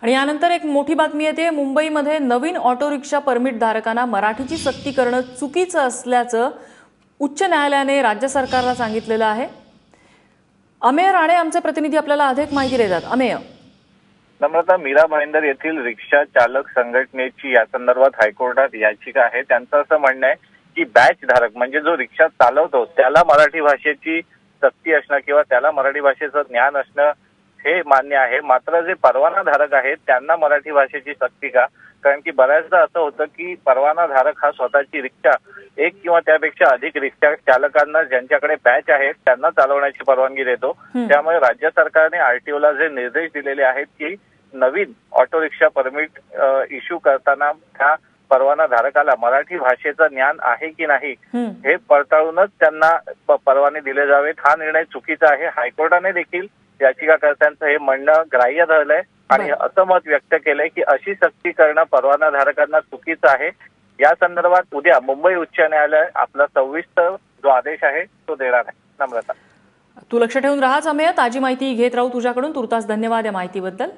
आणि यानंतर एक मोठी बातमी येते। मुंबईमध्ये नवीन ऑटो रिक्षा परमिट धारकांना मराठीची सक्ती करणं चुकीचं असल्याचं उच्च न्यायालयाने राज्य सरकारला सांगितलेलं आहे। अमेय राणे आमचे प्रतिनिधी आपल्याला अधिक माहिती देतात। अमेय, नम्रता, मीरा भाईंदर येथील रिक्षा चालक संघटनेची या संदर्भात हायकोर्टात याचिका आहे। त्यांचं असं म्हणणं आहे की बॅच धारक म्हणजे जो रिक्षा चालवतो त्याला मराठी भाषेची सक्ती असणं किंवा त्याला मराठी भाषेचं ज्ञान असणं हे मान्य आहे, मात्र जे परवाना धारक आहेत त्यांना मराठी भाषेची सक्ती का? कारण की बऱ्याचदा असं होतं की परवाना धारक हा स्वतःची रिक्षा एक किंवा त्यापेक्षा अधिक रिक्षा चालकांना ज्यांच्याकडे बॅच आहेत त्यांना चालवण्याची परवानगी देतो। त्यामुळे राज्य सरकारने आरटीओला जे निर्देश दिलेले आहेत की नवीन ऑटो रिक्षा परमिट इश्यू करताना त्या परवाना धारकाला मराठी भाषेचं ज्ञान आहे की नाही हे पडताळूनच त्यांना परवाने दिले जावेत। हा निर्णय चुकीचा आहे। हायकोर्टाने देखील याचिकाकर्त्यांचं हे म्हणणं ग्राह्य धरलंय आणि असं मत व्यक्त केलंय की अशी सक्ती करणं परवाना धारकांना चुकीचं आहे। या संदर्भात उद्या मुंबई उच्च न्यायालय आपला सविस्तर जो आदेश आहे तो देणार आहे। नम्रता, तू लक्ष ठेवून राहाच अमेय, ताजी माहिती घेत राहू तुझ्याकडून। तुर्तास धन्यवाद या माहितीबद्दल।